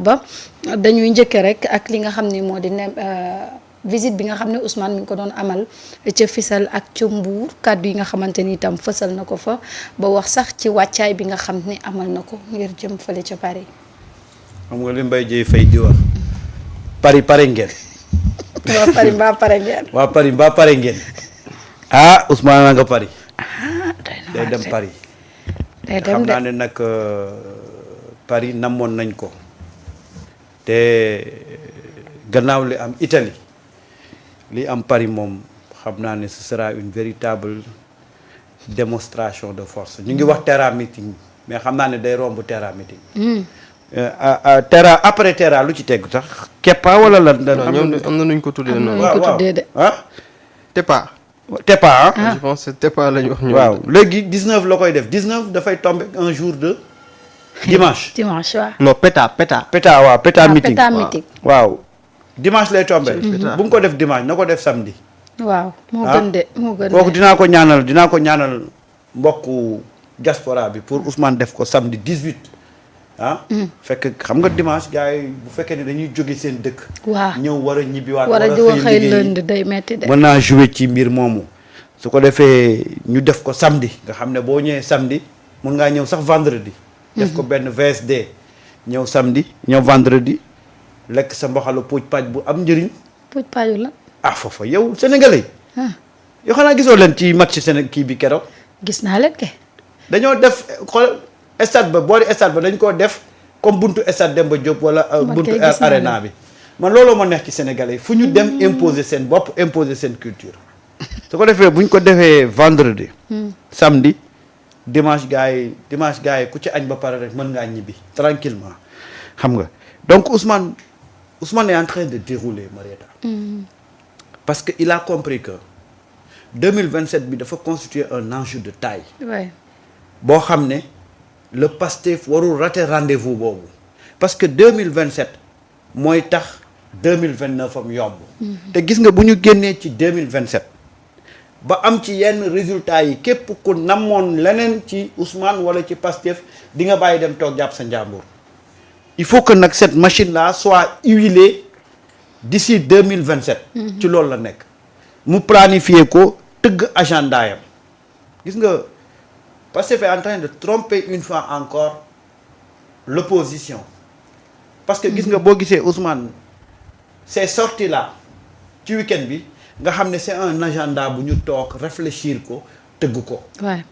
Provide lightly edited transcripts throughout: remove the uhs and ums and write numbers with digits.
ba dañuy njëkke rek ak li nga xam ni moo di ne visite bi nga xam ne Ousmane mi ngi ko doon amal ca Fissel ak ca Mbour kàddu yi nga xamante ni itam fësal na ko fa ba wax sax ci wàccaay bi nga xam ne amal na ko ngir jëm fële ca Paris. xam nga li Mbaye Dieye Faye di wax Paris pare ngeen. waa Paris mbaa pare ngeen. waa Paris mbaa pare ngeen. ah Ousmane a nga Paris. day dem Paris. day dem xam naa ne nag Paris namoon nañ ko te gannaaw li am Italie li am Paris moom xam naa ne ce sera une véritable démonstration de force ñu ngi wax terrain meeting mais xam naa ne day romb terrain meeting. terrain après terrain lu ci tegu sax keppa wala lan. ñoom am na nuñ ko tuddee noonu. waaw waaw de ah. Tepa. Tepa ah. je pense que Tepa lañ wax ñoom. waaw léegi 19 la koy def 19 dafay tomber un jour de dimanche. dimanche waaw. non Peta. Peta waaw Peta meeting Peta meeting. waaw dimanche lay tomber. bu mu ko def dimanche na ko def samedi. waaw moo gën de moo gën de. kooku dinaa ko ñaanal mbokku diaspora bi pour Ousmane def ko samedi 18. ah. fekk xam nga dimanche gars yi bu fekkee ne dañuy jóge seen dëkk. waaw ñëw war a ñibbiwaat. war a xëy lënd day metti de. mën naa jouer ci mbir moomu. su ko defee ñu def ko samedi nga xam ne boo ñëwee samedi mun ngaa ñëw sax vendredi. def ko benn VSD. ñëw samedi ñëw vendredi lekk sa mbaxalu puuj paaj bu am njëriñ. puuj paaju la. ah foofa yow sénégalais. yoo xanaa gisoo leen ci match Sénégal kii bi keroog. gis naa leen ke. dañoo def xool stade ba boori stade ba dañ koo def comme buntu stade Demba Diop wala buntu arena bi. man looloo ma neex ci sénégalais fu ñu dem imposer seen bopp imposer seen culture. su ko defee bu ñu ko defee vendredi. samedi dimanche gars yi ku ci añ ba pare rek mën ngaa ñibbi tranquillement xam nga donc Ousmane est en train de dérouler Marieta. parce que il a compris que 2027 bi dafa constituer un enjeu de taille. boo xam ne le Pastef warul rater rendez-vous boobu parce que 2027 mooy tax 2029 am yomb. te gis nga bu ñu génnee ci 2027 ba am ci yenn résultats yi képp ku namoon leneen ci Ousmane wala ci Pastef di nga bàyyi dem toog jàpp sa njàmbur. il faut que nag cette machine là soit huilée d'ici 2027. ci loolu la nekk mu planifier ko tëgg agenda yam gis nga. Pastef est en train de tromper une fois encore l'opposition parce que gis nga boo gisee Ousmane ces sorties là ci week-end bi nga xam ne c'est un agenda bu ñu toog réfléchir ko tëgg ko.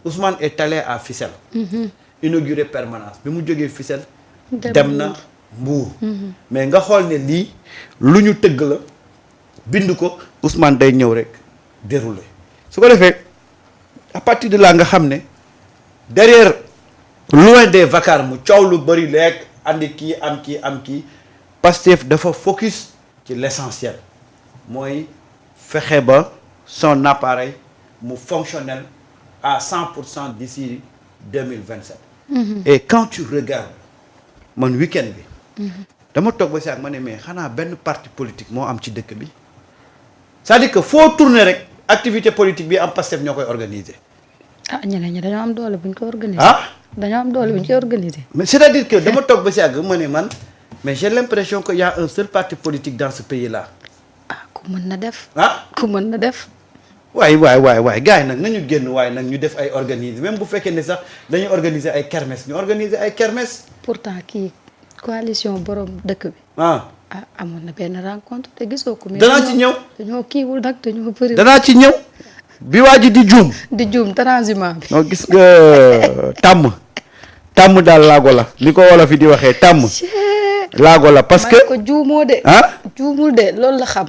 Ousmane est allé à Fissel. inauguré permanence bi mu jógee Fissel. dem na Mbour. mais nga xool ne lii lu ñu tëgg la bind ko Ousmane day ñëw rek dérouler su ko defee à partir de là nga xam ne. derrière loin des vacarmes mu coow lu bëri leeg andi kii am kii Pastef dafa focus ci l'essentiel mooy fexe ba son appareil mu fonctionnel à 100% d'ici 2027. et quand tu regardes man week-end bi. dama toog ba si ak ma ne mais xanaa benn parti politique moo am ci dëkk bi c'est-à-dire que foo tourner rek activité politique bi am Pastef ñoo koy organiser. ñeneen ñi dañoo am doole bu ñu ko organiser. dañoo am doole bu ñu ko organiser. mais c'est-à-dire que dama toog ba si àgg ma ne man mais j'ai l'impression que y a un seul parti politique dans ce pays-là. ku mën na def. ku mën na def. waay gars yi nag nañu génn waaye nag ñu def ay organiser même bu fekkee ne sax dañuy organiser ay kermesse ñu organiser ay kermesse. pourtant kii coalition borom dëkk bi. amoon na benn rencontre te gisoo ko. danaa ci ñëw dañoo kiiwul nag dañoo bëri. danaa ci ñëw. bi waa ji di juum transhumant bi. non gis nga tàmm daal laago la li ko wolof yi di waxee tàmm. laago la parce que ko juumoo de. juumul de loolu la xam.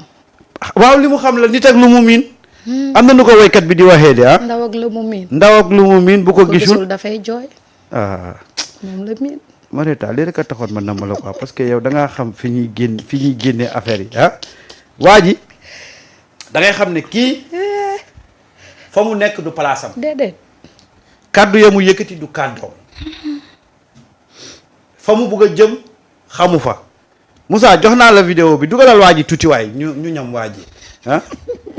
waaw li mu xam la nit ak lu mu miin. am na nu ko woykat bi di waxee de ndaw ak lu mu miin. bu ko gisul dafay jooy. moom la miin. Marieta lii rek a taxoon ma nama la quoi parce que yow da ngaa xam fi ñuy génnee affaire yi waa ji da ngay xam ne kii. fa mu nekk du palaasam. déedéet. kaddu ya mu yëkkati du kaddoom. fa mu bugg a jëm xamu fa. Moussa jox naa la vidéo bi dugalal waa ji tuuti waay ñu ñam waa ji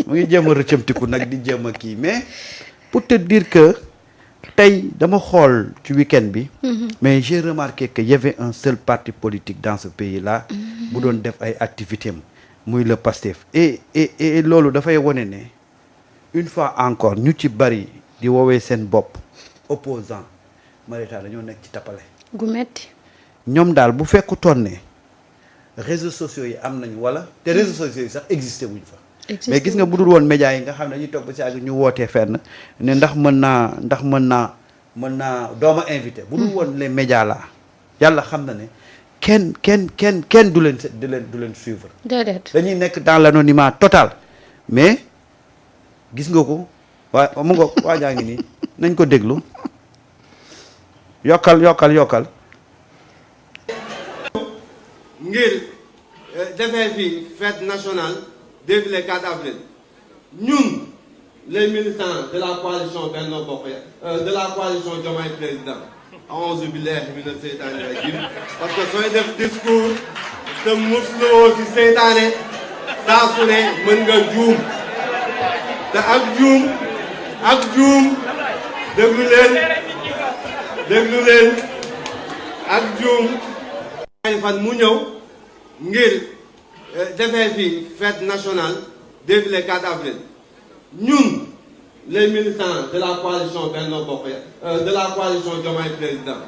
mu ngi jéem a rëccamtiku nag di jéem a kii mais pour te dire que tey dama xool ci week-end bi. mais j'ai remarqué que y avait un seul parti politique dans ce pays-là. bu doon def ay activités am muy le PASTEF. et loolu dafay wone ne une fois encore ñu ci bari di woowee seen bopp opposant Marieta dañoo nekk ci tappale. gu metti ñoom daal bu fekkutoon ne réseaux sociaux yi am nañu wala te réseaux sociaux yi sax existé wuñ fa. mais gis nga bu dul woon médias yi nga xam ne dañuy toog ba si àgg ñu wootee fenn ne ndax mën naa dooma invité. bu dul woon les médias là yàlla xam na ne kenn du leen suivre. déedéet dañuy nekk dans l'anonymat total mais gis nga ko waaye mu nga waajaa ngi nii nañ ko déglu yokkal. ngir defee fii fête nationale défilé 4 avril ñun les militants de la coalition Benno Bokk de la coalition Diomaye Président a'uuzu billahi mina seytaani rajim parce que sooy def discours te musloo ci seytaane saa su ne mën nga juum te ak juum déglu leen ak juum ay fan mu ñëw ngir defee fii fête nationale défilé 4 avril ñun les militants de la coalition Benno Bokk de la coalition Diomaye Président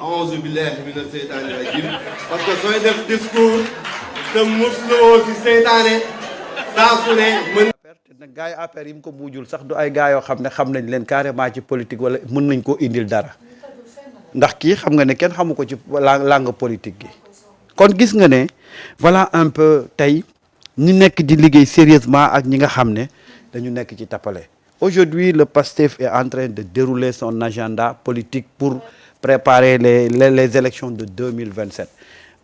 a'uuzu billahi mina seytaani rajim parce que sooy def discours te musloo ci seytaane saa su ne mën nag gars yi affaire yi mu ko buujul sax du ay gars yoo xam ne xam nañ leen carrément ci politique wala mën nañ koo indil dara ndax kii xam nga ne kenn xamu ko ci langue politique gi kon gis nga ne voilà un peu tey ñi nekk di liggéey sérieusement ak ñi nga xam ne dañu nekk ci tappale aujourd'hui le PASTEF est en train de dérouler son agenda politique pour préparer les élections de 2027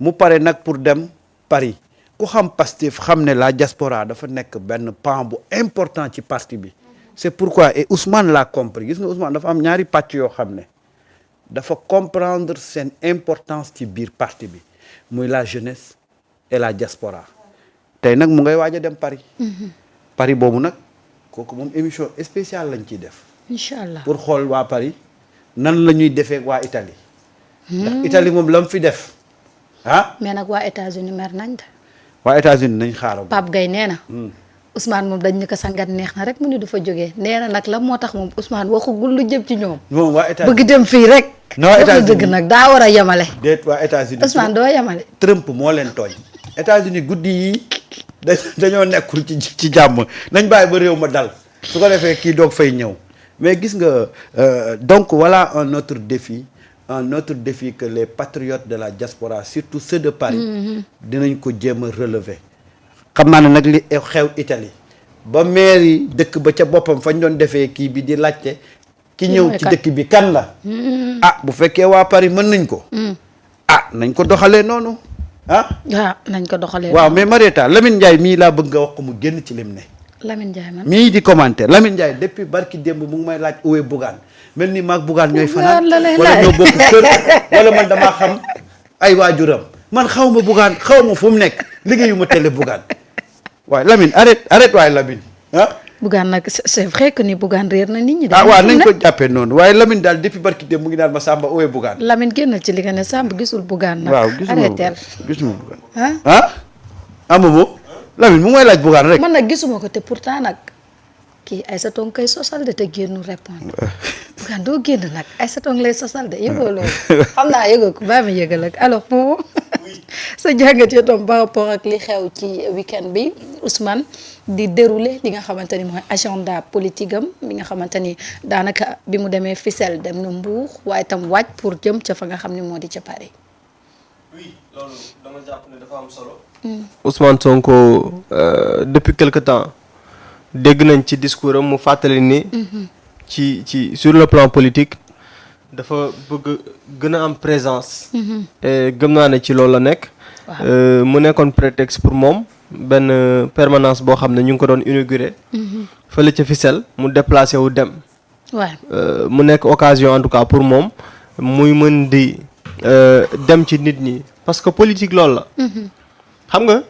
mu pare nag pour dem Paris ku xam PASTEF xam ne la diaspora dafa nekk benn pan bu important ci parti bi c'est pourquoi et Ousmane l'a compris gis nga Ousmane dafa am ñaari pàcc yoo xam ne dafa comprendre seen importance ci biir parti bi muy la jeunesse et la diaspora tey nag mu ngay waaj a dem Paris. Paris boobu nag kooku moom émission spéciale lañ ciy def. incha allah pour xool waa Paris nan la ñuy defee waa Italie. ndax Italie moom la mu fi def ah. mais nag waa États-Unis mer nañ de. waa États-Unis nañ xaaral. Pape Gueye nee na. Ousmane moom dañ ñu ko sangat neex na rek mu ni dafa jógee nee na nag la moo tax moom Ousmane waxugul lu jëm ci ñoom. moom waa États-Unis bëgg dem fii rek. non États-Unis dëgg nag daa war a yemale. déet waa États-Unis Ousmane doo yemale. Trump moo leen tooñ. États-Unis guddi yi dañoo nekkul ci jàmm nañ bàyyi ba réew ma dal su ko defee kii doog fay ñëw mais gis nga donc voilà un autre défi que les patriotes de la diaspora surtout ceux de Paris dinañ ko jéem a relever xam naa ne nag li xew Italie ba maire yi dëkk ba ca boppam fañ doon defee kii bi di laajte ki ñëw ci dëkk bi kan la ah bu fekkee waa Paris mën nañ ko ah nañ ko doxalee noonu ah nañ ko doxalee. waaw mais Marieta Lamine Ndiaye mii laa bëgg nga wax ko mu génn ci lim ne. Lamine Ndiaye man mii di commenter Lamine Ndiaye depuis barki démb mu ngi may laaj uwe Bougane mel ni maag Bougane ñooy fanaan wala ñoo bokk kër wala man damaa xam ay waajuram man xaw ma Bougane xaw ma fu mu nekk liggéeyu ma télé Bougane waaye Lamine arrête waaye Lamine ah. Bougane nag c'est vrai que ni Bougane réer na nit ñi. waaw nañ ko jàppee noonu waaye Lamine daal depuis barki démb mu ngi naan ma Samba uwe Bougane. Lamine génnal ci li nga ne Samba gisul Bougane nag. waaw gisuma Bougane Amomo Lamine mu ngi may laaj Bougane rek. man nag gisuma ko te pourtant nag kii Aïssatou ngi koy sosal de te génnu répondre Bougane doo génn nag Aïssatou ngi lay sosal de yëgoo loolu xam naa yëgoo ko baa ma yëgal ak alors moom sa jàngat yi tam par rapport ak li xew ci week-end bi Ousmane di dérouler li nga xamante ni mooy agenda politique am bi nga xamante ni daanaka bi mu demee Fissel dem na Mbour waaye tam waaj pour jëm ca fa nga xam ne moo di ca Paris. oui loolu dama jàpp ne dafa am solo. Ousmane Sonko depuis quelque temps dégg nañ ci discours am mu fàttali ni. ci sur le plan politique dafa bëgg gën a am présence. et gëm naa ne ci loolu la nekk. mu nekkoon prétexte pour moom benn permanence boo xam ne ñu ngi ko doon inauguré. fële ca Fissel mu déplacé wu dem. waaw mu nekk occasion en tout cas pour moom muy mën di dem ci nit ñi parce que politique loolu la. xam nga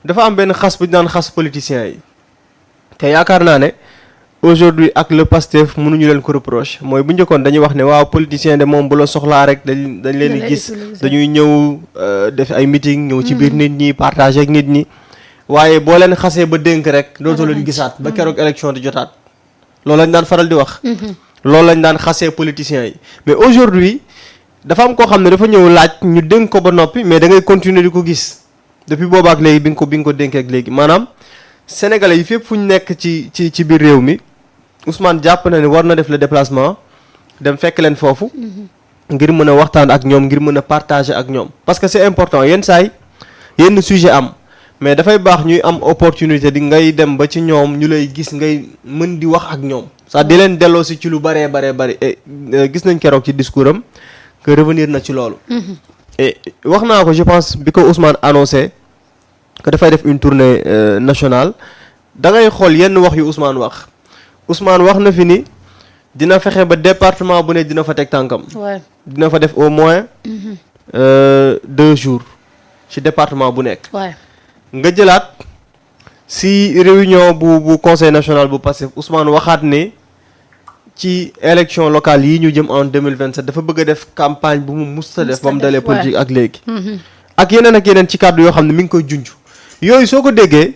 dafa am benn xas bu ñu naan xas politiciens yi te yaakaar naa ne aujourd'hui ak le Pastef mënuñu leen ko reproche mooy bu njëkkoon dañuy wax ne waaw politicien de moom bu la soxlaa rek dañ leen di gis dañuy ñëw def ay meeting ñëw ci biir nit ñi partager ak nit ñi waaye boo leen xasee ba dénk rek dootoo leen gisaat ba keroog élection di jotaat loolu lañ daan faral di wax loolu lañ daan xasee politiciens yi mais aujourd'hui dafa am koo xam ne dafa ñëw laaj ñu dénk ko ba noppi mais da ngay continuer di ko gis depuis boobaak léegi bi nga ko dénkee ak léegi maanaam sénégalais yi fépp fu ñu nekk ci biir réew mi Ousmane jàpp na ne war na def le déplacement dem fekk leen foofu ngir mën a waxtaan ak ñoom ngir mën a partager ak ñoom parce que c'est important yenn saay yenn sujet am mais dafay baax ñuy am opportunité di ngay dem ba ci ñoom ñu lay gis ngay mën di wax ak ñoom sax di leen delloo si ci lu baree et gis nañ keroog ci discours am que revenir na ci loolu et wax naa ko je pense bi ko Ousmane annoncé que dafay def une tournée nationale da ngay xool yenn wax yu Ousmane wax na fi ni dina fexe ba département bu ne dina fa teg tànkam dina fa def au moins 2 jours ci département bu nekk nga jëlaat si réunion bu conseil national bu Pastef Ousmane waxaat ne ci élection locale yi ñu jëm en 2027 dafa bëgg a def campagne bu mu musta def ba mu dalee politique ak léegi ak yeneen ci kàddu yoo xam ne mi ngi koy junj yooyu soo ko déggee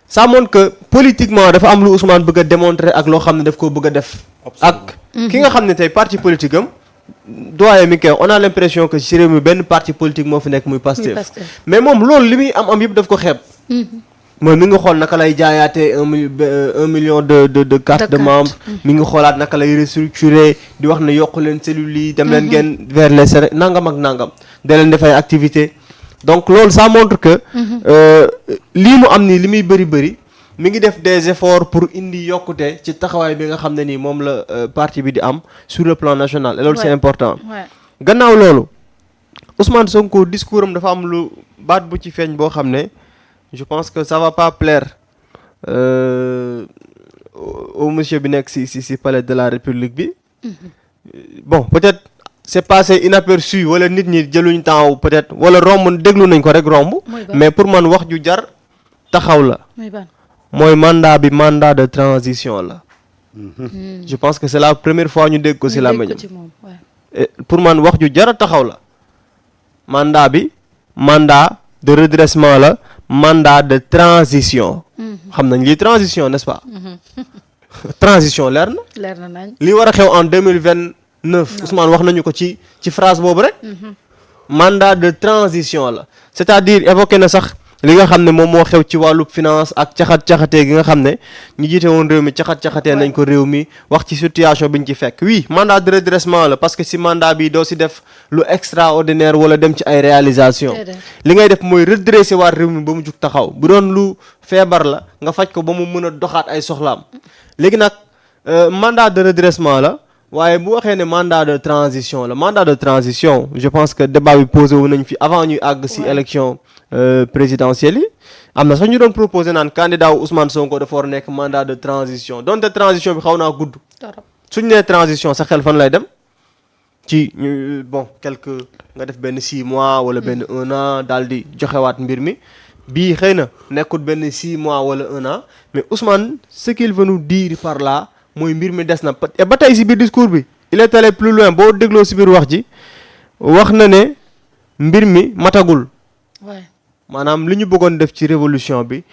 ça montre que politiquement dafa am lu Ousmane bëgg a démontrer ak loo xam ne daf koo bëgg a def ak ki nga xam ne tey parti politique am doyen mi koy on a l'impression que ci réew mi benn parti politique moo fi nekk muy Pastef mais moom loolu li muy am yëpp daf ko xeeb mooy mi ngi xool naka lay jaayaatee 1 million de carte de membre mi ngi xoolaat naka lay restructurer di wax ne yokk leen cellules yi dem leen ngeen vers les nangam ak nangam da leen def ay activité donc loolu ça montre que lii mu am nii li muy bëri mi ngi def des efforts pour indi yokkute ci taxawaay bi nga xam ne nii moom la parti bi di am sur le plan national et loolu c'est important gannaaw loolu Ousmane Sonko discours am dafa am lu baat bu ci feeñ boo xam ne je pense que ça va pas plaire au monsieur bi nekk si palais de la République bi bon peut-être c'est passé inaperçu wala nit ñi jëluñ temps peut-être wala romb déglu nañ ko rek romb mais pour man wax ju jar taxaw la mooy mandat de transition la je pense que c'est la première fois ñu dégg ko si la média pour man wax ju jar a taxaw la mandat de redressement la mandat de transition xam nañ lii transition n'est-ce pas transition leer na nañ li war a xew en 2029 Ousmane wax nañu ko ci phrase boobu rek mandat de transition la c'est-à-dire évoqué na sax li nga xam ne moom moo xew ci wàllu finance ak caxat-caxatee gi nga xam ne ñu jiite woon réew mi caxat-caxatee nañ ko réew mi wax ci situation bi ñu ci fekk oui mandat de redressement la parce que si mandat bi doo si def lu extraordinaire wala dem ci ay réalisation li ngay def mooy redresser waat réew mi ba mu jug taxaw bu doon lu feebar la nga faj ko ba mu mën a doxaat ay soxlaam léegi nag mandat de redressement la waaye bu waxee ne mandat de transition je pense que débat bi posé wu nañ fi avant ñuy àgg si élection présidentielle yi am na sax ñu doon proposé naan candidat wu Ousmane Sonko dafa war nekk mandat de transition donte transition bi xaw naa gudd suñ nee transition sa xel fan lay dem ci bon nga def benn 6 mois wala benn 1 an daal di joxewaat mbir mi bii xëy na nekkul benn 6 mois wala 1 an mais Ousmane ce qu'il veut nous dire par là mooy mbir mi des na et ba tey si biir discours bi il est allé plus loin boo dégloo si biir wax ji wax na ne mbir mi matagul maanaam li ñu bëggoon def ci révolution bi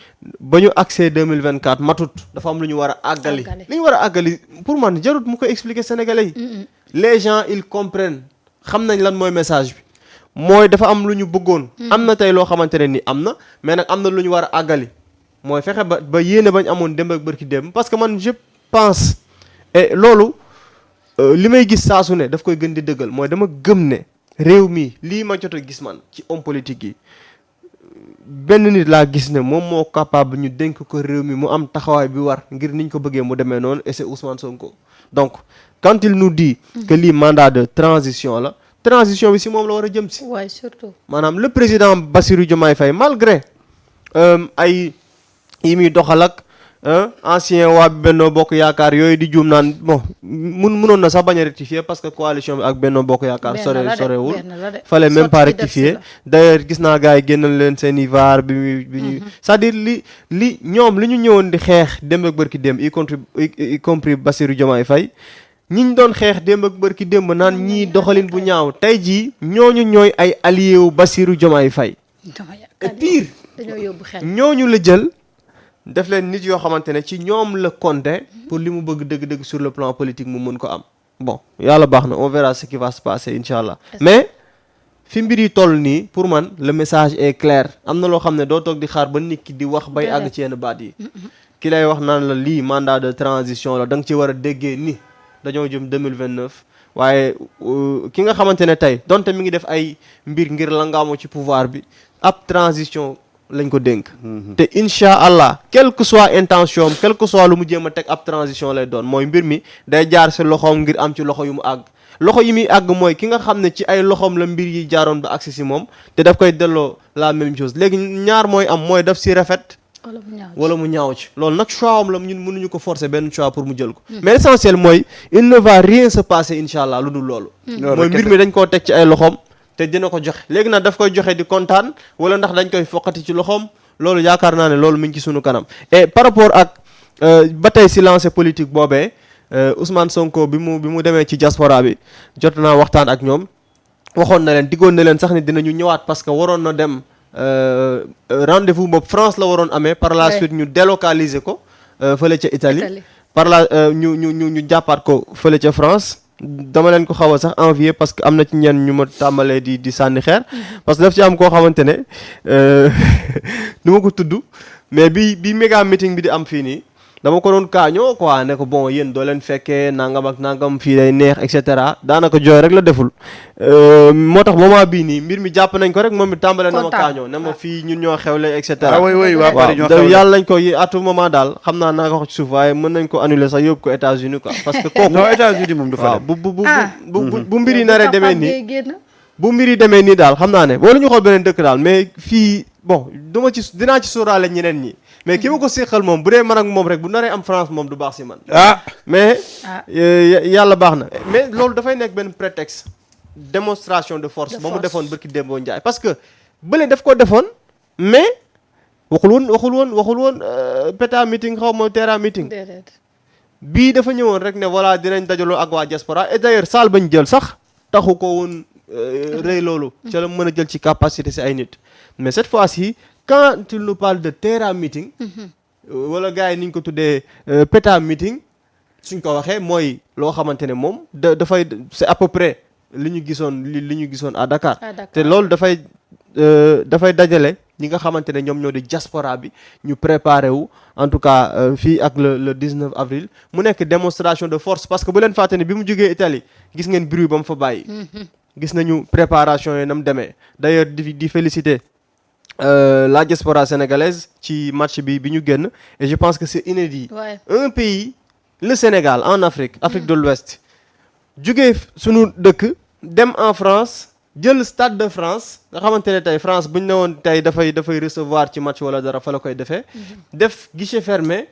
ba ñu accès 2024 matut dafa am lu ñu war a àggali li ñu war a àggali pour man jarut mu koy expliquer sénégalais yi les gens ils comprennent xam nañ lan mooy message bi mooy dafa am lu ñu bëggoon am na tey loo xamante ne ni am na mais nag am na lu ñu war a àggali mooy fexe ba yéene bañ amoon démb ak bërki démb parce que man je pense et loolu li may gis saa su ne daf koy gën di dëggal mooy dama gëm ne réew mi lii ma jot a gis man ci homme politique yi benn nit laa gis ne moom moo capable ñu dénk ko réew mi mu am taxawaay bi war ngir niñ ko bëggee mu demee noonu et c'est Ousmane Sonko donc quand il nous dit que lii mandat de transition la transition bi si moom la war a jëm si surtout maanaam le président Bassirou Diomaye Faye malgré ay yi muy doxal ak ancien waa Benno Bokk Yaakaar yooyu di juum naan bon mënoon na sax bañ a rectifier parce que coalition bi ak Benno Bokk Yaakaar sorewul fallait même pas rectifier d'ailleurs gis naa gars yi génnal leen seen i vaar bi ñu c'est-à-dire li ñoom li ñu ñëwoon di xeex démb ak bërki démb y compris Bassirou Diomaye Faye ñiñ doon xeex démb ak bërki démb naan ñii doxalin bu ñaaw tey jii ñooñu ñooy ay allié wu Bassirou Diomaye Faye et pire ñooñu la jël def leen nit yoo xamante ne ci ñoom la compter pour li mu bëgg dëgg-dëgg sur le plan politique mu mën ko am bon yàlla baax na on verra ce qui va se passer incha allah mais fi mbir yi toll nii pour man le message est clair am na loo xam ne doo toog di xaar ba nit ki di wax bay àgg ci yenn baat yi ki lay wax naan la lii mandat de transition la da nga ci war a déggee ni dañoo jëm 2029 waaye ki nga xamante ne tey donte mi ngi def ay mbir ngir langaamu ci pouvoir bi ab transition lañ ko dénk te incha allah quelle que soit intention quel que soit lu mu jéem a teg ab transition lay doon mooy mbir mi day jaar si loxoom ngir am ci loxo yu mu àgg loxo yi muy àgg mooy ki nga xam ne ci ay loxoom la mbir yi jaaroon ba agsi si moom te daf koy delloo la même chose léegi ñaar mooy am mooy daf si rafet wala mu ñaaw ci loolu nag choix am la ñun mënuñu ko forcer benn choix pour mu jël ko mais l'essentiel mooy il ne va rien se passer incha allah lu dul loolu mooy mbir mi dañ koo teg ci ay loxoom te dina ko joxe léegi nag daf koy joxe di kontaan wala ndax dañ koy foqati ci loxoom loolu yaakaar naa ne loolu mi ngi ci sunu kanam et par rapport ak ba tey si lancé politique boobee Ousmane Sonko bi mu demee ci diaspora bi jot naa waxtaan ak ñoom waxoon na leen diggoon na leen sax ni dinañu ñëwaat parce que waroon na dem rendez-vous boobu France la waroon amee par la suite ñu délocaliser ko fële ca Italie par la ñu jàppaat ko fële ca France dama leen ko xaw a sax envier parce que am na ci ñenn ñu ma tàmbalee di sànni xeer parce que daf ci am koo xamante ne nu ma ko tudd mais bi méga meeting bi di am fii nii dama ko doon kaañoo quoi ne ko bon yéen doo leen fekkee nangam ak nangam fii day neex et cetera daanaka jooy rek la deful moo tax moment bii nii mbir mi jàpp nañ ko rek moom mi tàmbale na ma kaañoo ne ma fii ñun ñoo xewle et cetera waaw yàlla nañ ko à tout moment daal xam naa ko wax ci suuf waaye mën nañ ko annuler sax yóbbu ko États-Unis quoi parce que kooku non États-Unis moom du fa bu mbir yi naree demee nii bu mbir yi demee nii daal xam naa ne wala ñu xool beneen dëkk daal mais fii bon dinaa ci sóoraale ñeneen ñi mais ki ma ko séqal moom bu dee man ak moom rek bu naree am France moom du baax si man mais yàlla baax na mais loolu dafay nekk benn prétexte démonstration de force ba mu defoon bërki Dembo Ndiaye parce que bële daf ko defoon mais waxul woon péta meeting xaw ma terra meeting bii dafa ñëwoon rek ne voilà dinañ dajaloo ak waa diaspora et d'ailleurs salle bañ jël sax taxu ko woon rëy loolu ca la mën a jël ci capacité si ay nit mais cette fois-ci quand il nous parle de terra meeting wala gars yi ni ñu ko tuddee péta meeting suñ ko waxee mooy loo xamante ne moom dafay c'est à peu près li ñu gisoon à Dakar te loolu dafay dajale ñi nga xamante ne ñoom ñoo di diaspora bi ñu préparé wu en tout cas fii ak le 19 avril mu nekk démonstration de force parce que bu leen fàtte ne bi mu jógee Italie gis ngeen bruit ba mu fa bàyyi gis nañu préparation yi na mu demee d'ailleurs di féliciter la diaspora sénégalaise ci match bi ñu génn et je pense que c'est inédit un pays le Sénégal en Afrique de l'Ouest jógee sunu dëkk dem en France jël Stade de France nga xamante ne tey France bu ñu ne woon tey dafay recevoir ci match wala dara fa la koy defee def guichet fermé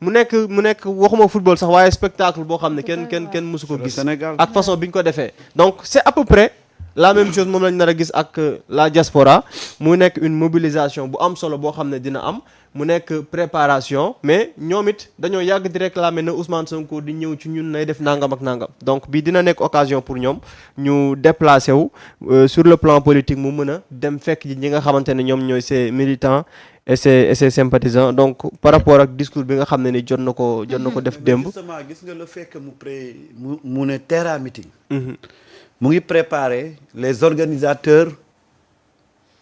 mu nekk waxuma football sax waaye spectacle boo xam ne kenn mësu ko gis ak façon bi ñu ko defee donc c'est à peu près la même chose moom lañ nar a gis ak la diaspora mu nekk une mobilisation bu am solo boo xam ne dina am mu nekk préparation mais ñoom it dañoo yàgg di réclamer na Ousmane Sonko di ñëw ci ñun nay def nangam ak nangam donc bii dina nekk occasion pour ñoom ñu déplacer wu sur le plan politique mu mën a dem fekk ji ñi nga xamante ne ñoom ñooy ses militants et ses sympathisants donc par rapport ak discours bi nga xam ne ni jot na ko def démb. justement gis nga le fait que mu ne terra meeting. mu ngi préparer les organisateurs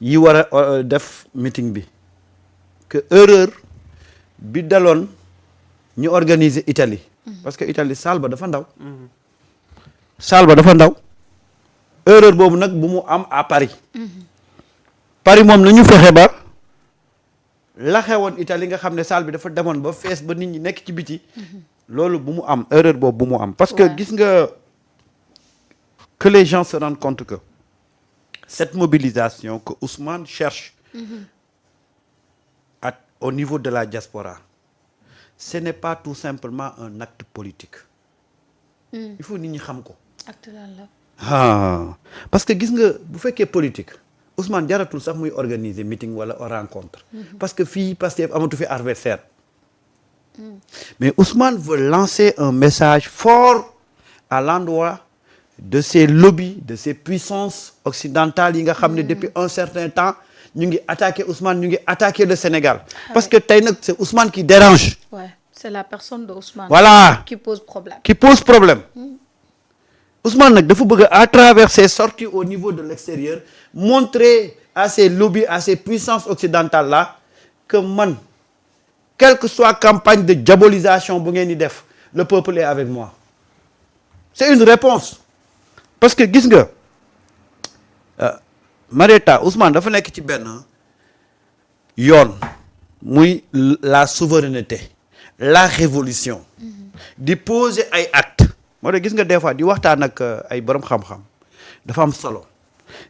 yi war a def meeting bi que erreur bi daloon ñu organiser Italie. parce que Italie salle ba dafa ndaw. erreur boobu nag bu mu am à Paris. Paris moom na ñu fexe ba la xewoon Italie nga xam ne salle bi dafa demoon ba fees ba nit ñi nekk ci biti. loolu bu mu am erreur boobu bu mu am. parce que gis nga. que les gens se rendent compte que cette mobilisation que Ousmane cherche au niveau de la diaspora ce n'est pas tout simplement un acte politique. Il faut nit ñi xam ko. acte lan la. Parce que gis nga bu fekkee politique Ousmane jaratul sax muy organiser meeting wala rencontre. parce que fii Pastef amatu fi adversaire. Mais Ousmane veut lancer un message fort à l'endroit de ces lobbies, de ces puissances occidentales yi nga xam ne depuis un certain temps ñu ngi attaqué Ousmane, ñu ngi attaqué le Sénégal. Parce que tey nag c'est Ousmane qui dérange. Ouais, c'est la personne de Ousmane. Voilà. Qui pose problème. Qui pose problème. Ousmane nag dafa bëgg à travers ses sorties au niveau de l'extérieur montrer à ces lobbies, à ces puissances occidentales là que man quelle que soit campagne de diabolisation bu ngeen di def le peuple est avec moi. C'est une réponse parce que gis nga Marieta Ousmane dafa nekk ci benn yoon muy la souveraineté la révolution di poser ay actes moo tax gis nga des fois di waxtaan ak ay borom xam-xam dafa am solo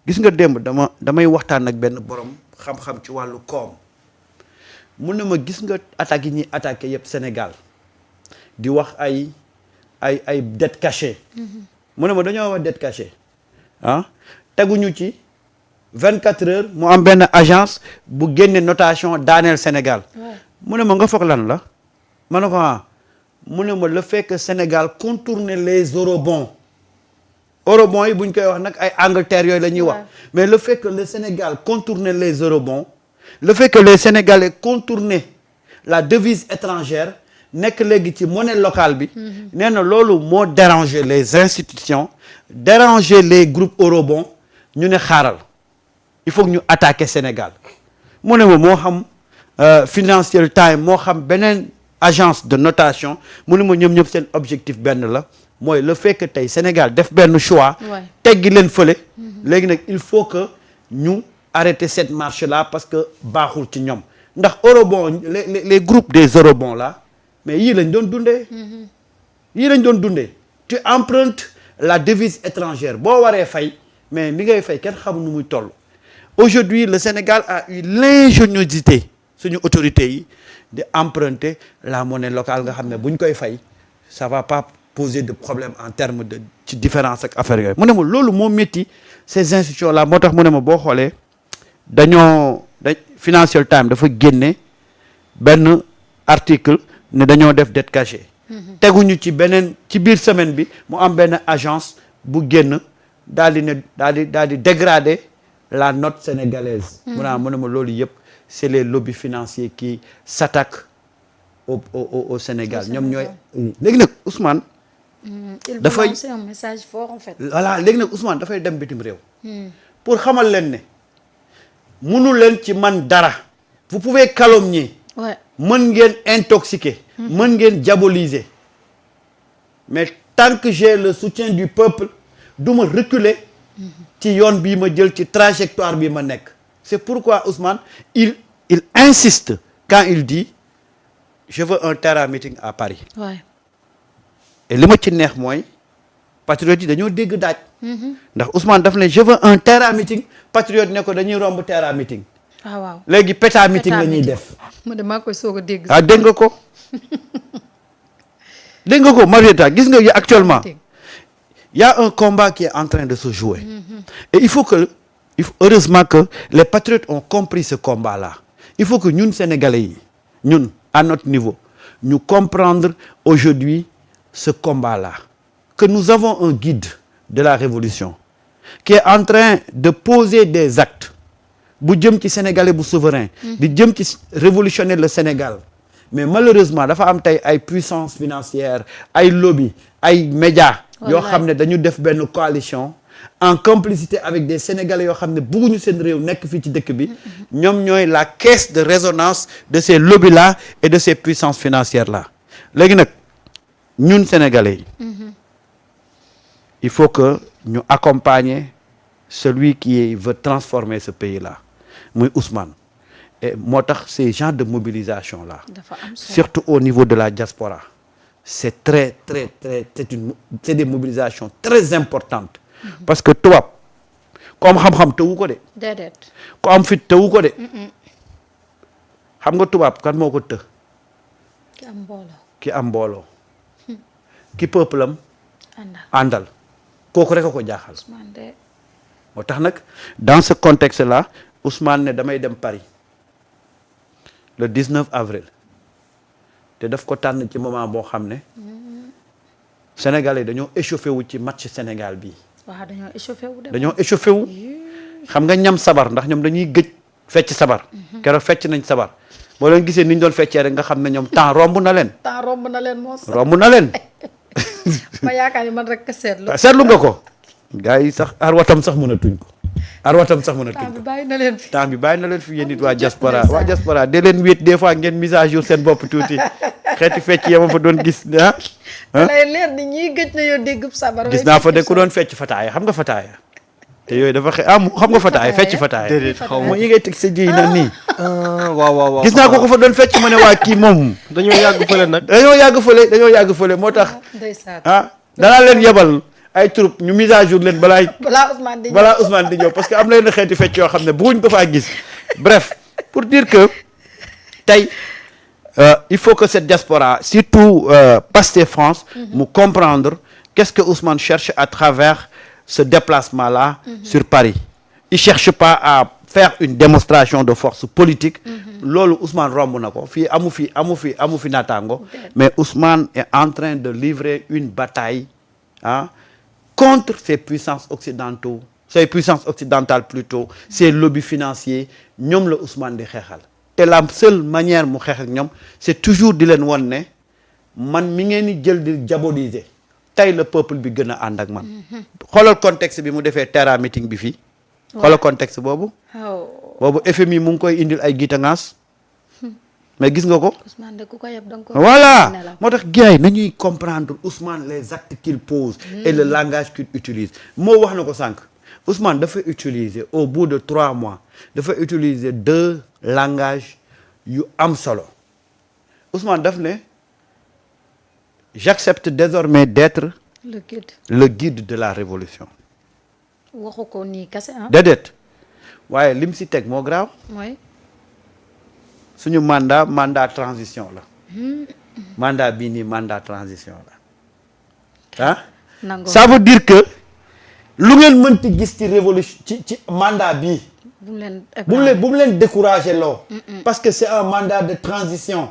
gis nga démb damay waxtaan ak benn borom xam-xam ci wàllu koom mun na ma gis nga attaques yi ñuy attaqué yëpp Sénégal di wax ay dette cachée mu ne ma dañoo wax dette cachée teguñu ci 24 heures mu am benn agence bu génne notation daaneel Sénégal mu ne ma nga foog lan la ma ne ko mu ne ma le fait que Sénégal contourne les eurobonds yi bu ñu koy wax nag ay Angleterre yooyu la ñuy wax mais le fait que le Sénégal contourne les eurobonds le fait que les Sénégalais contournent la devise étrangère nekk léegi ci monnaie locale bi nee na loolu moo déranger les institutions déranger les groupes eurobonds ñu ne xaaral il faut que ñu attaquer Sénégal mu ne ma moo xam Financial Times moo xam beneen agence de notation mu ne ma ñoom ñëpp seen objectif benn la mooy le fait que tey Sénégal def benn choix teggi leen fële léegi nag il faut que ñu arrêter cette marche là parce que baaxul ci ñoom ndax eurobond les groupes des eurobonds là mais yii lañ doon dundee tu empruntes la devise étrangère boo waree fay mais li ngay fay kenn xamul nu muy toll aujourd'hui le Sénégal a eu l'ingéniosité suñu autorités yi de emprunter la monnaie locale nga xam ne bu ñu koy fay ça va pas poser de problème en termes de ci différence ak affaire yooyu mu ne ma loolu moo métti ces institutions là moo tax mu ne ma boo xoolee Financial Times dafa génne benn article ne dañoo def dette cachée teguñu ci beneen ci biir semaine bi mu am benn agence bu génn daal di dégrader la note sénégalaise mu ne ma loolu yëpp c'est les lobbies financiers qui s'attaquent au Sénégal ñoom ñooy léegi nag Ousmane dafay lancer un message fort en fait. voilà léegi nag Ousmane dafay dem bitim réew pour xamal leen ne mënu leen ci man dara vous pouvez calomnier mën ngeen intoxiquer mën ngeen diaboliser mais tant que j'ai le soutien du peuple du ma reculer ci yoon bii ma jël ci trajectoire bi ma nekk c'est pourquoi Ousmane il insiste quand il dit je veux un terrain meeting à Paris et li ma ci neex mooy patriotes yi dañoo dégg daaj ndax Ousmane daf ne je veux un terrain meeting patriote ne ko dañuy romb terrain meeting waaw léegi péta meeting la ñuy def ma damaa koy soog a dégg dégg nga ko dégg nga ko Marieta gis nga actuellement il y a un combat qui est en train de se jouer et il faut heureusement que les patriotes ont compris ce combat là il faut que ñun Sénégalais yi ñun à notre niveau ñu comprendre aujourd'hui ce combat là que nous avons un guide de la révolution qui est en train de poser des actes bu jëm ci Sénégalais bu souverain di jëm ci révolutionner le Sénégal mais malheureusement dafa am tey ay puissance financière ay lobby ay médias yoo xam ne dañu def benn coalition en complicité avec des Sénégalais yoo xam ne bëgguñu seen réew nekk fii ci dëkk bi ñoom ñooy la caisse de résonance de ces lobbies là et de ces puissances financières là léegi nag ñun Sénégalais yi il faut que ñu accompagner celui qui veut transformer ce pays là muy Ousmane et moo tax ces genres de mobilisation là surtout au niveau de la diaspora c'est très c'est des mobilisations très importantes parce que tubaab ku am xam-xam tëwu ko de déedéet ku am fit tëwu ko de xam nga tubaab kan moo ko të ki am mbooloo ki peuple am àndal kooku rek a ko jaaxal. Ousmane de moo tax nag dans ce contexte là Ousmane ne damay dem Paris le 19 avril te daf ko tànn ci moment boo xam ne Sénégalais dañoo échauffé wu ci match Sénégal bii. waaw dañoo échauffé wu de. dañoo échauffé wu xam nga ñam sabar ndax ñoom dañuy gëj fecc sabar. keroog fecc nañ sabar boo leen gisee ni ñu doon feccee rek nga xam ne ñoom temps romb na leen. temps romb na leen moo sax. romb na leen. ma yaakaar ni man rek a seetlu. seetlu nga ko. gars yi sax arwatam sax mënatuñ ko. arwatam sax mënatuñ ko. temps bi bàyyi na leen fi. temps bi bàyyi na leen fi yéen nit waa diaspora waa diaspora de leen wéet des fois ngeen mise à jour seen bopp tuuti xeeti fecc ya ma fa doon gis ah. lay leer ni ñii gëj na yoo dégg sabar. gis naa fa de ku doon fecc fataaya xam nga fataaya. te yooyu dafa xam nga fataaya fecc fataaya. déedéet xaw ma yi ngay teg sa ji na nii. waaw gis naa ko fa doon fecc ma ne waa kii moom. dañoo yàgg fële nag. dañoo yàgg fële moo tax. ndeysaan danaa leen yebal ay troupe ñu mise à jour leen balaa Ousmane di ñëw parce que am na yenn xeeti fecc yoo xam ne bëgguñ ko faa gis bref pour dire que tey il faut que cette diaspora surtout Pastef France mu comprendre qu'est-ce que Ousmane cherche à travers ce déplacement-là sur Paris. Il cherche pas à faire une démonstration de force politique. loolu Ousmane romb na ko fii amu fi naataango. mais Ousmane est en train de livrer une bataille contre ces puissances occidentales plutôt ces lobbies financiers ñoom la Ousmane di xeexal. te la seule manière mu xeex ak ñoom c'est toujours di leen won ne man mi ngeen di jël di diaboliser. tey le peuple bi gën a ànd ak man. xoolal contexte bi mu defee terrain meeting bi fii. xoolal contexte boobu. boobu FMI mu ngi koy indil ay gitangaas. mais gis nga ko. Ousmane de ku ko yeb danga ko. voilà moo tax gars yi nañuy comprendre Ousmane les actes qu'il pose. et le langage qu'il utilise. moo wax na ko sànq Ousmane dafa utiliser au bout de 3 mois dafa utiliser 2 langages yu am solo Ousmane daf ne. J'accepte désormais d'être le guide de la révolution. waxu ko nii kese ah. déedéet waaye lim si teg moo graaw. mooy. suñu mandat transition la. mandat bii nii mandat transition la ça veut dire que lu ngeen mënti gis ci révolution ci mandat bii. bu mu leen décourager loo. parce que c'est un mandat de transition.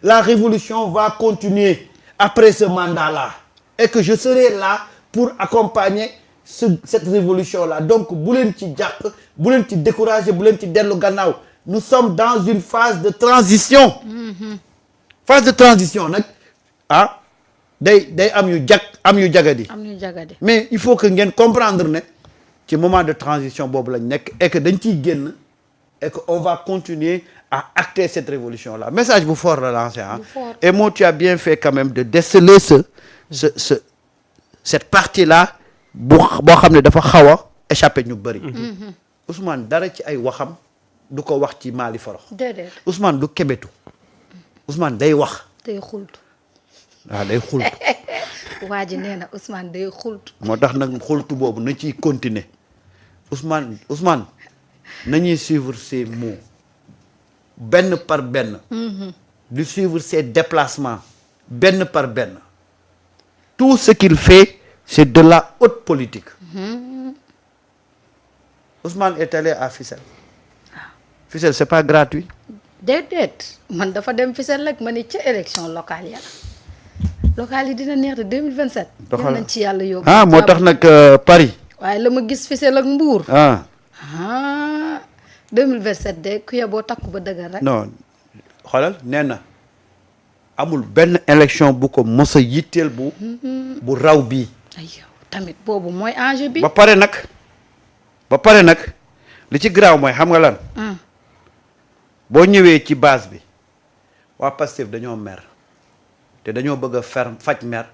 La révolution va continuer. Après ce mandat-là, et que je serai là pour accompagner cette révolution-là. Donc, bu leen ci jàpp bu leen ci décourager bu leen ci dellu gannaaw. Nous sommes dans une phase de transition. Phase de transition nag day am yu jagadi. Mais il faut que ngeen comprendre ne ci moment de transition boobu lañ nekk et que dañ ciy génn et que on va continuer à acter cette révolution-là. Message bu fort la lancé et moi tu as bien fait quand même de déceler cette partie-là boo xam ne dafa xaw a échappé ñu bëri. Ousmane dara ci ay waxam du ko wax ci Mali forox. déedéet Ousmane du kebetu. Ousmane day wax. day xultu. waaw day xultu. waa ji nee na Ousmane day xultu. moo tax nag xultu boobu na ciy continuer Ousmane nañuy suivre ses mots. benn par benn. di suivre ses déplacements benn par benn. tout ce qu'il fait c'est de la haute politique. Ousmane est allé à Fissel. Fissel c'est pas gratuit. déedéet man dafa dem Fissel rek ma ne ca élection locale ya locale yi dina neex de 2027. doxal nañ ci yàlla yóbbu. moo tax nag Paris. waaye la ma gis Fissel ak Mbour. 2027 de ku yeboo takku ba dëgër rek. non xoolal nee na amul benn élection bu ko mos a yitteel bu raw bii. ay yow tamit boobu mooy enjeu bi. ba pare nag li ci garaaw mooy xam nga lan. boo ñëwee ci base bi waa Pastef dañoo mer te dañoo bëgg a faj mer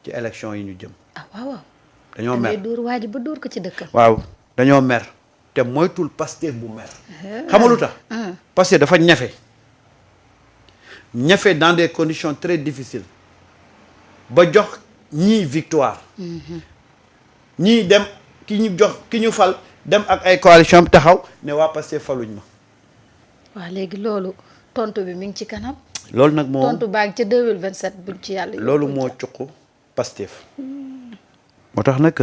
ci élection yi ñu jëm. waaw. dañoo mer dóor waa ji ba dóor ko ci dëkkam. waaw dañoo mer. te moytul Pastef bu mer. xam nga lu tax. Pastef dafa ñafe dans des conditions très difficiles ba jox ñii victoire. ñii dem ki ñu fal dem ak ay coalition taxaw ne waa Pastef faluñ ma. waaw léegi loolu tontu bi mi ngi ci kanam. loolu nag moo tontu baag ca 2027 buñ ci yàlla. loolu moo cuq Pastef. moo tax nag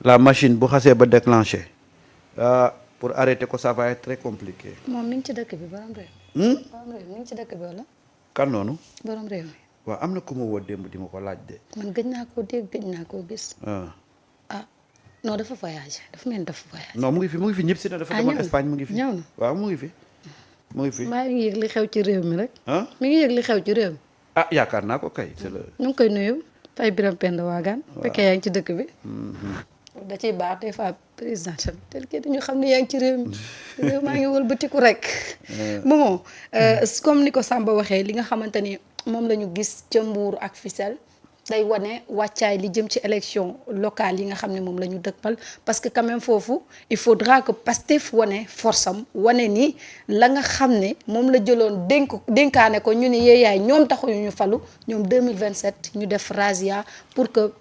la machine bu xasee ba déclenché pour arrêter ko ça va être très compliqué. moom mi ngi ci dëkk bi borom réew. borom réew mi ngi ci dëkk bi wala. kan noonu. borom réew mi. waaw am na ku ma woo démb di ma ko laaj de. man gëj naa koo dégg gëj naa koo gis. non dafa voyagé dafa mel ni dafa voyagé. non mu ngi fi ñëpp si na dafa demoon Espagne mu ngi fi. ñëw na waaw mu ngi fi. maa ngi yëg li xew ci réew mi rek. mi ngi yëg li xew ci réew mi. yaakaar naa ko kay c'est le. ñu ngi koy nuyu Faye Birame Penda Waagaan. fekkee yaa ngi ci dëkk bi. da ciy baax des fois président tamit tel que dañu xam ne yaa ngi ci réew mi réew maa ngi wëlbatiku rek. Momo comme ni ko Samba waxee li nga xamante ni moom la ñu gis ca Mbour ak Fissel day wane wàccaay li jëm ci élection locale yi nga xam ne moom la ñu dëgmal parce que quand même foofu il faudra que Pastef wane force am wane ni la nga xam ne moom la jëloon dénkaane ko ñu ni yeeyaay ñoom taxuñu ñu falu ñoom 2027 ñu def razzia pour que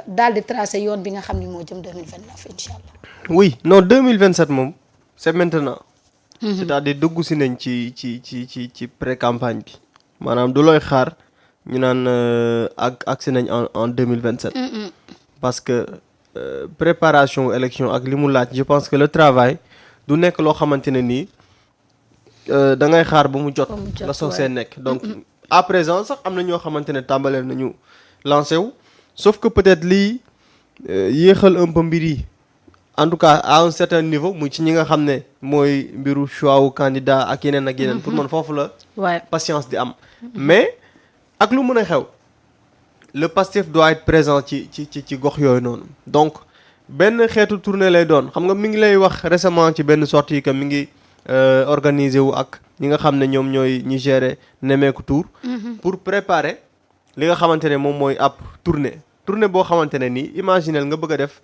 daal di tracé yoon bi nga xam ne moo jëm 2029 incha allah. oui non 2027 moom c'est maintenant. c'est-à-dire dugg si nañ ci pré-campagne bi maanaam du looy xaar. ñu naan agsi nañ en 2027 parce que préparation élection ak li mu laaj je pense que le travail du nekk loo xamante ne nii da ngay xaar ba mu jot la soog see nekk donc à présent sax am na ñoo xamante ne tàmbalee nañu lancé wu sauf que peut-être lii yéexal un peu mbir yi en tout cas à un certain niveau mu ci ñi nga xam ne mooy mbiru choix wu candidat ak yeneen pour man foofu la patience di am mais ak lu mën a xew le Pastef doit être présent ci gox yooyu noonu donc benn xeetu tournée lay doon xam nga mi ngi lay wax récemment ci benn sortie que mi ngi organiser wu ak ñi nga xam ne ñoom ñooy ñi gérer Nemmeeku Tour pour préparer li nga xamante ne moom mooy ab tournée boo xamante ne nii imaginel nga bëgg a def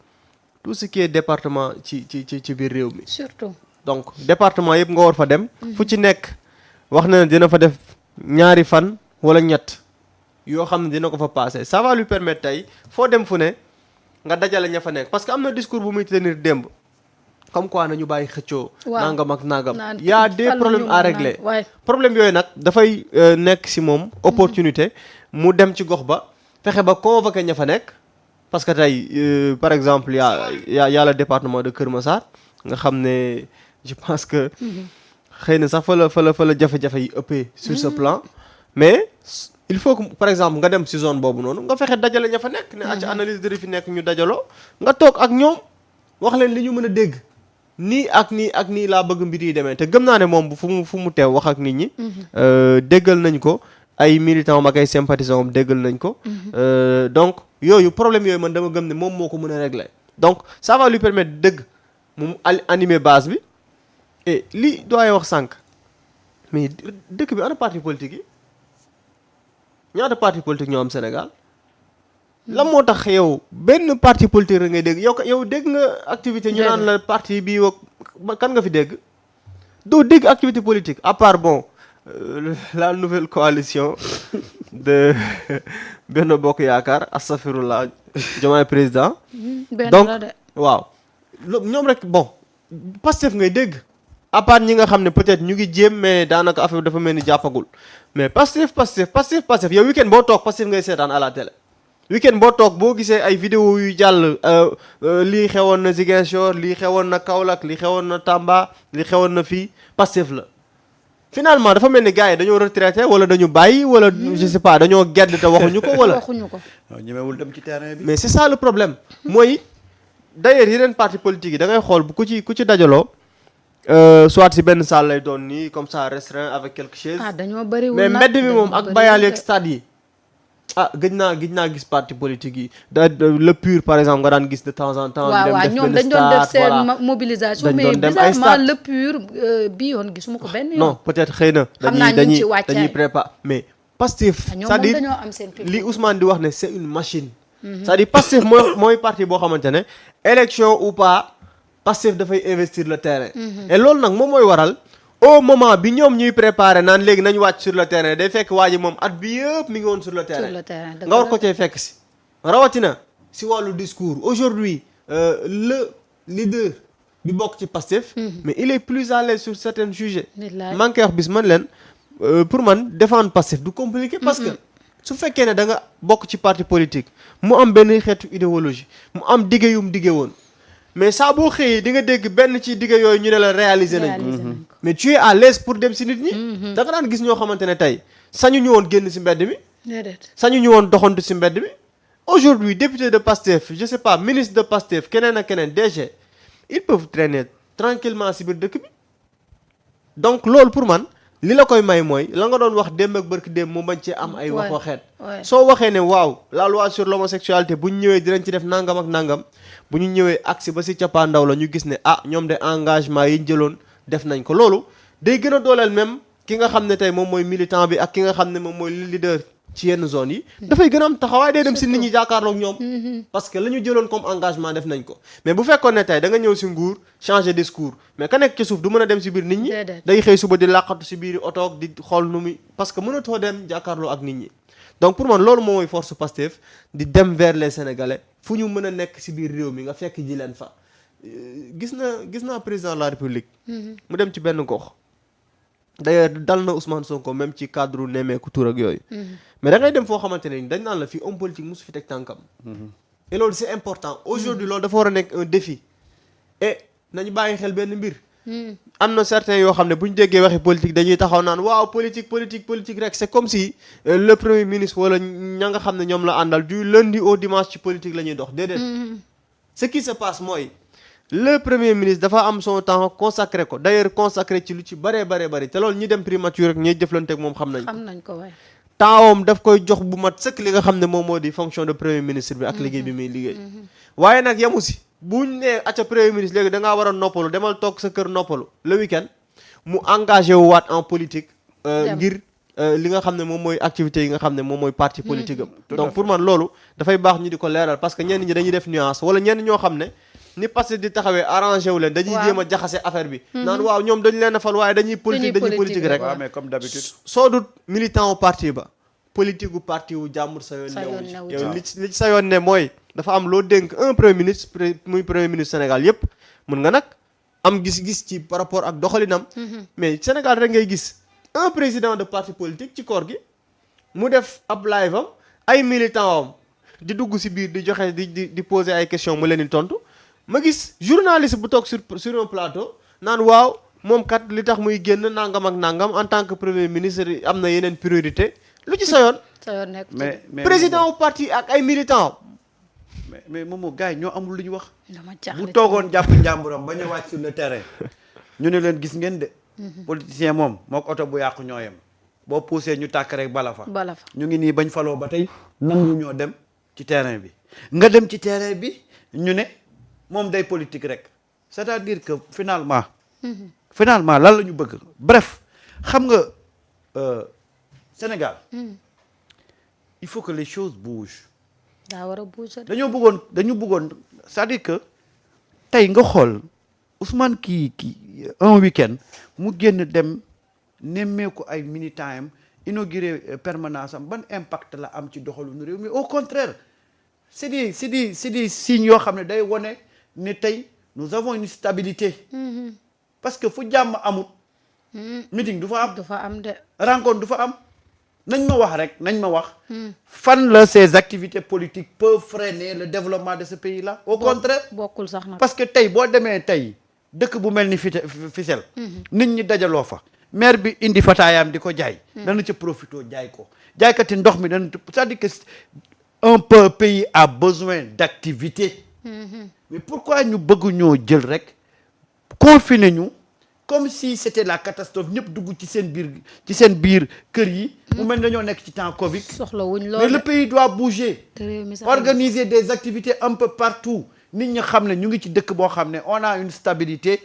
tout ce qui est département ci biir réew mi surtout donc département yëpp nga war fa dem fu ci nekk wax na ne dina fa def ñaari fan wala ñett yoo xam ne dina ko fa passer ça va lui permettre tey foo dem fu ne nga dajale ña fa nekk parce que am na discours bu muy tenir démb comme quoi nañu bàyyi xëccoo nangam ak nangam y a des problèmes à régler problème yooyu nag dafay nekk si moom opportunité mu dem ci gox ba fexe ba convoquer ña fa nekk parce que tey par exemple y a le département de Kër Massar nga xam ne je pense que xëy na sax fa la jafe-jafe yi ëppee sur ce plan mais il faut que par exemple nga dem ci zone boobu noonu nga fexe dajale ña fa nekk ne acca analyse de fi nekk ñu dajaloo nga toog ak ñoom wax leen li ñu mën a dégg nii ak nii laa bëgg mbir yi demee te gëm naa ne moom fu mu teew wax ak nit ñi déggal nañ ko ay militants ak ay sympathisants am déggal nañ ko donc yooyu problème yooyu man dama gëm ne moom moo ko mën a régler donc ça va lui permettre dëgg mu animer base bi et li doy wax sànq mais dëkk bi ana parti politique yi ñaata parti politique ñoo am Sénégal lan moo tax yow benn parti politique rek ngay dégg yow dégg nga activité ñu naan la parti bii kan nga fi dégg doo dégg activité politique à part bon la nouvelle coalition de Benno Bokk Yaakaar astafirullah Diomaye président donc waaw ñoom rek bon Pastef ngay dégg à part ñi nga xam ne peut-être ñu ngi jéem mais daanaka affaire dafa mel ni jàppagul mais Pastef yow week-end boo toog Pastef ngay seetaan à la télé week-end boo toog boo gisee ay vidéo yu jàll lii xewoon na Ziguinchor lii xewoon na Kaolack lii xewoon na Tamba lii xewoon na fii Pastef la finalement dafa mel ni gars yi dañoo retraité wala dañu bàyyi wala je sais pas dañoo gedd te waxuñu ko wala waaw ñemewul dem ci terrain bi mais c'est ça le problème mooy d'ailleurs yeneen parti politique yi da ngay xool ku ci dajaloo soit si benn salle lay doon nii comme ça restreint avec quelque chose dañoo bari mais mbedd mi moom ak bayaal yeeg stade yi gëj naa gis parti politique yi le PUR par exemple nga daan gis de temps en temps waaw ñoom dañ doon def seen mobilisation mais bizarrement le PUR bi yoon gisuma ko benn yoon non peut-être xëy na dañuy préparer mais Pastef c'est-à-dire li Ousmane di wax ne c'est une machine c'est-à-dire Pastef mooy parti boo xamante ne élection ou pas Pastef dafay investir le terrain et loolu nag moom mooy waral au moment bi ñoom ñuy préparer naan léegi nañu wàcc sur le terrain day fekk waa ji moom at bi yëpp mi ngi woon sur le terrain nga war ko cee fekk si rawatina si wàllu discours aujourd'hui le leader bi bokk ci Pastef mais il est plus à l'aise sur certains sujets man koy wax bis man leen pour man défendre Pastef du compliqué parce que su fekkee ne da nga bokk ci parti politique mu am benn xeetu idéologie mu am dige yum dige woon mais saa boo xëyee di nga dégg benn ci dige yooyu ñu ne la réaliser nañ ko mais tu es à l'aise pour dem si nit ñi da nga daan gis ñoo xamante ne tey sañu ñu woon génn si mbedd mi sañu ñu woon doxantu si mbedd mi aujourd'hui député de Pastef je sais pas ministre de Pastef keneen ak keneen DG ils peuvent traîner tranquillement si biir dëkk bi donc loolu pour man li la koy may mooy la nga doon wax démb ak bërki démb mu bañ ci am ay wax waxeet soo waxee ne waaw la loi sur l'homosexualité bu ñu ñëwee dinañ ci def nangam ak nangam bu ñu ñëwee agsi ba si cappaandaw la ñu gis ne ñoom de engagement yi ñu jëloon def nañ ko loolu day gën a dooleel même ki nga xam ne tey moom mooy militant bi ak ki nga xam ne moom mooy leader ci yenn zone yi dafay gën a am taxawaay day dem si nit ñi jàkkaarloog ñoom parce que la ñu jëloon comme engagement def nañ ko mais bu fekkoon ne tey da nga ñëw si nguur changer discours mais ka nekk ci suuf du mën a dem si biir nit ñi day xëy suba di làqatu si biir otoog di xool nu muy parce que mënatoo dem jàkkaarloo ak nit ñi donc pour man loolu moom mooy force Pastef di dem vers les Sénégalais fu ñu mën a nekk si biir réew mi nga fekk ji leen fa gis naa président de la République mu dem ci benn gox d'ailleurs dal na Ousmane Sonko même ci cadre nemmeeku tur ak yooyu mais da ngay dem foo xamante ne dañ naan la fii homme politique mosu fi teg tànkam et loolu c'est important aujourd'hui loolu dafa war a nekk un défi et nañu bàyyi xel benn mbir am na certains yoo xam ne bu ñu déggee waxi politique dañuy taxaw naan waaw politique rek c'est comme si le premier ministre wala ña nga xam ne ñoom la àndal du lundi au dimanche ci politique la ñuy dox déedéet ce qui se passe mooy le premier ministre dafa am son temps consacré ko d'ailleurs consacré ci lu ci bëree te loolu ñi dem primature rek ñiy jëflante ak moom xam nañ ko waaye tempsam daf koy jox bu mat sëkk li nga xam ne moom moo di fonction de premier ministre bi ak liggéey bi muy liggéey waaye nag yamu si buñ ne acca premier ministre léegi da ngaa war a noppalu demal toog sa kër noppalu le week-end mu engagé wu waat en politique ngir li nga xam ne moom mooy activités yi nga xam ne moom mooy parti politique am donc pour man loolu dafay baax ñu di ko leeral parce que ñenn ñi dañuy def nuance wala ñenn ñoo xam ne ni Pastef di taxawee arrangé wu leen dañuy jéem a jaxase affaire bi naan waaw ñoom dañu leen a fal waaye dañuy politique rek waaw mais comme d'habitude soo dut militant wu parti ba politique gu parti wu jàmbur sa yoon new yow li sa yoon ne mooy dafa am loo dénk un premier ministre muy premier ministre Sénégal yépp mun nga nag am gis-gis ci par rapport ak doxalinam mais Sénégal rek ngay gis un président de parti politique ci koor gi mu def ab live am ay militant am di dugg si biir di joxe di poser ay questions mu leen di tontu ma gis journaliste bu toog sur un plateau naan waaw moom kat li tax muy génn nangam ak nangam en tant que premier ministre am na yeneen priorité lu ci sa yoon nekk mais président wu parti ak ay militants mais moomoo gars yi ñoo amul lu ñu wax dama bu toogoon jàpp njàmburam bañ a wàcc sur le terrain ñu ne leen gis ngeen de politicien moom moo ko oto bu yàqu ñoo yem boo poussé ñu tàkk rek bala fa ñu ngi nii bañ faloo ba tey nangu ñoo dem ci terrain bi nga dem ci terrain bi ñu ne moom day politique rek c'est-à-dire que finalement lan la ñu bëgg bref xam nga Sénégal il faut que les choses bougent daa war a bouger dañu bëggoon c'est-à-dire que tey nga xool Ousmane kii un week-end mu génn dem nemmeeku ay militants am inauguré permanence am ban impact la am ci doxalinu réew mi au contraire c'est des signes yoo xam ne day wone ne tey nous avons une stabilité parce que fu jàmm amut meeting du fa am de rencontre du fa am nañ ma wax fan la ces activités politiques peuvent freiner le développement de ce pays là au contraire bokkul sax nag parce que tey boo demee tey dëkk bu mel ni Fissel nit ñi dajaloo fa maire bi indi fataayaam di ko jaay dana ca profito jaay ko jaaykati ndox mi dana c'est-à-dire que un pays a besoin d'activité mais pourquoi ñu bëgg ñoo jël rek confiner ñu comme si c'était la catastrophe ñëpp dugg ci seen biir kër yi mu mel dañoo nekk ci temps Covid soxlawuñ loolu mais le pays doit bouger organiser des activités un peu partout nit ñi xam ne ñu ngi ci dëkk boo xam ne on a une stabilité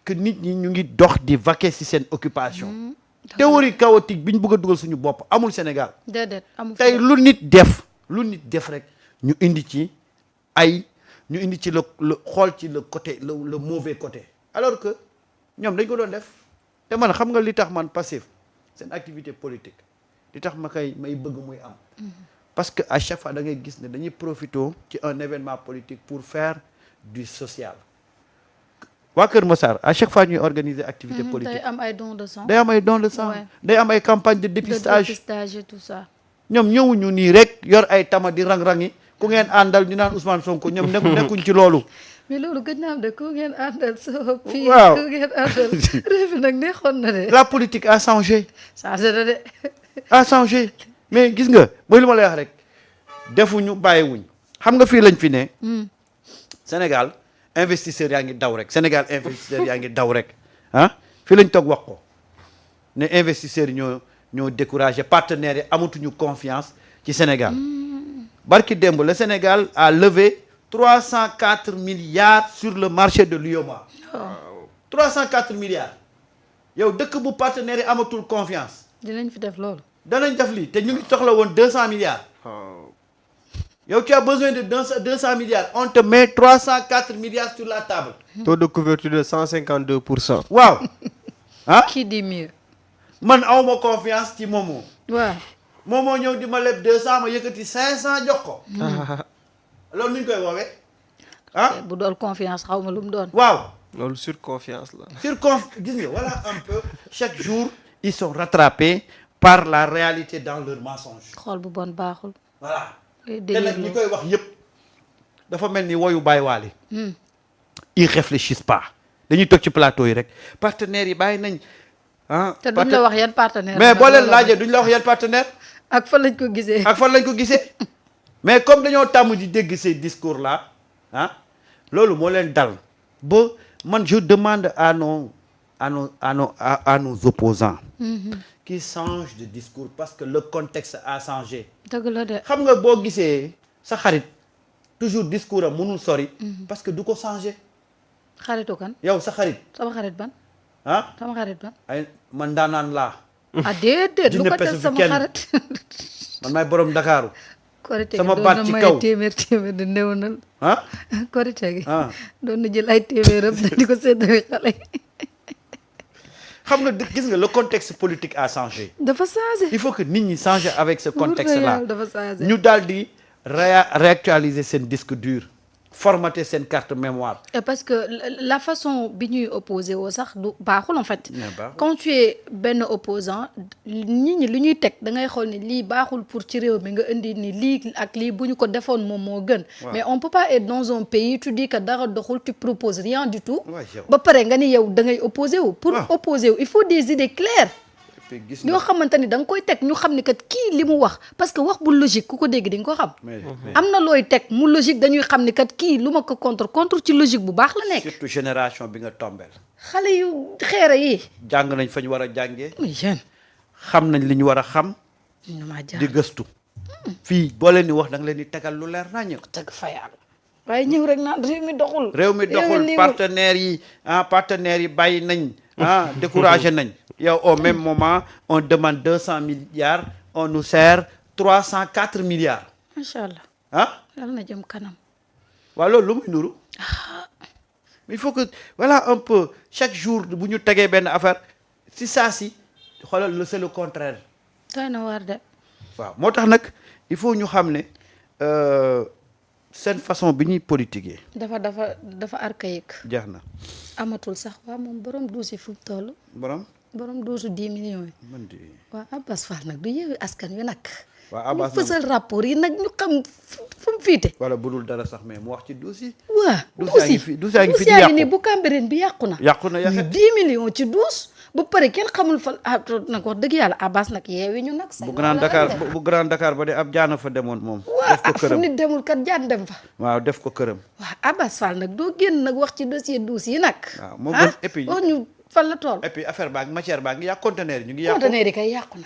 que nit ñi ñu ngi dox di vaquer ci seen occupation théorie chaotique bi ñu bëgg a dugal suñu bopp amul Sénégal déedéet amul tey lu nit def rek ñu indi ci le xool ci le côté le mauvais côté alors que ñoom dañ ko doon def te man xam nga li tax man passif seen activité politique li tax may bëgg muy am parce que à chaque fois da ngay gis ne dañuy profiter ci un événement politique pour faire du social waa Kër Massar à chaque fois ñuy organiser activité politique. day am ay don de sang. day am ay don de sang. day am ay campagne de dépistage. dépistage et tout ça. ñoom ñëwuñu nii rek yor ay tama di rang-rangi ku ngeen àndal ñu naan Ousmane Sonko ñoom nekkuñ ci loolu. mais loolu gëj naa am de ku ngeen àndal soo fii. waaw ku ngeen àndal réew mi nag neexoon na de. la politique a changé. changé na de. a changé mais gis nga mooy lu ma lay wax rek defuñu bàyyiwuñ xam nga fii lañ fi ne. Sénégal investisseurs yaa ngi daw rek Sénégal investisseurs yaa ngi daw rek ah fii lañ toog wax ko ne investisseurs yi ñoo découragé partenaires yi amatuñu confiance ci Sénégal. barki démb le Sénégal a levé 304 milliards sur le marché de l'UEMOA. 304 milliards. yow dëkk bu partenaires yi amatul confiance. dinañ fi def loolu. danañ def lii te ñu ngi soxla woon 200 milliards. yow tu as besoin de 200 milliards on te met 304 milliards sur la table. taux de couverture de 152%. waaw ah qui dit mieux. man awma confiance ci Momo. waaw. Momo ñëw di ma leb 200 ma yëkkati 500 jox ko. loolu nuñ koy woowee ah. bu doon confiance xaw ma lu mu doon. waaw. loolu surconfiance la. Gis nga voilà un peu chaque jour ils sont rattrapés par la réalité dans leur mensonge. xool bu bon baaxul. voilà. te nag ñi koy wax yëpp dafa mel ni woyu Baye Waly. ils réfléchissent pas dañuy toog ci plateau yi rek partenaires yi bàyyi nañ ah. te duñ la wax yan partenaire. mais boo leen laajee duñ la wax yan partenaire ak fan lañ ko gisee. ak fan lañ ko gisee mais comme dañoo tàmm di dégg ces discours là ah loolu moo leen dal ba man je demande à nos opposants qui changent de discours parce que le contexte a changé. dëgg la de. xam nga boo gisee sa xarit toujours discours am mënul sori. parce que du ko changé. xaritu kan. yow sa xarit. sama xarit ban. ah sama xarit ban. ay man daanaan laa. ah déedéet lu ko def sama xarit. man maay borom Dakaaru. korite sama gi baat doon ci na kaw may téeméer di néewnal. ah korite gi. ah doon na jël ay téeméeram di ko séddale xale yi. xam nga gis nga le contexte politique a changé. dafa changé. il faut que nit ñi changer avec ce contexte là dafa changé. ñu daal di réactualiser seen disque dur formater seen carte mémoire. et parce que la façon bi ñuy opposé woo sax du baaxul en fait. baaxul. quand tu es benn opposant nit ñi li ñuy teg da ngay xool ni lii baaxul pour ci réew mi nga indi ni lii ak lii bu ñu ko defoon moom moo gën. mais on peut pas être dans un pays tu dis que dara doxul tu proposes rien du tout. ba pare nga ni yow da ngay opposé wu. pour opposé wu il faut des idées claires. yoo xamante ni da nga koy teg ñu xam ni kat kii li mu wax parce que wax bu logique ku ko dégg di nga ko xam. am na looy teg mu logique dañuy xam ni kat kii lu ma ko contre ci logique bu baax la nekk. surtout génération bi nga tombeel xale yu xeere yi. jàng nañ fa ñu war a jàngee. muy jeune. xam nañ li ñu war a xam. di gëstu. fii boo leen di wax da nga leen di tegal lu leer nañu. teg fa yàlla. waaye ñëw rek naan réew mi doxul. réew mi doxul partenaires yi bàyyi nañ. découragé nañ. yow au même moment on demande 200 milliards on nous sert 304 milliards. macha allah. ah. yàlla na jëm kanam. waaw loolu lu muy nuru. il faut que voilà un peu chaque jour bu ñu tegee benn affaire si saa si xoolal c'est le contraire. doy na war de. waaw moo tax nag il faut ñu xam ne seen façon bi ñuy politiquer. dafa archaïque. jeex na. amatul sax waaw moom borom duusi fu mu toll. borom duusu 10 millions yi. man de. waaw Abbas Fall nag du yeewi askan wi nag. waaw Abbas ñu fësal rapport yi nag ñu xam fu mu fiite. wala budul dara sax mais mu wax ci duus yi. waaw duus yaa ngi fi duus yaa ngi fi di yàqu nii bu Cambérène bi yàqu na. yàqu na 10 millions ci duus. ba pare kenn xamul fa nag wax dëgg yàlla Abbas nag yeewi ñu nag. bu Grand Dakar ba de ab jaana fa demoon moom. def ko këram fu nit demul kat jaan dem fa. waaw def ko këram. waaw Abbas Fall nag doo génn nag wax ci dossier duus yi nag. waaw moo gën et puis ñu fan la tool. et puis affaire baa ngi matière baa ngi yàq conteneur yi ñu ngi yàqu. conteneur yi kay yàqu na.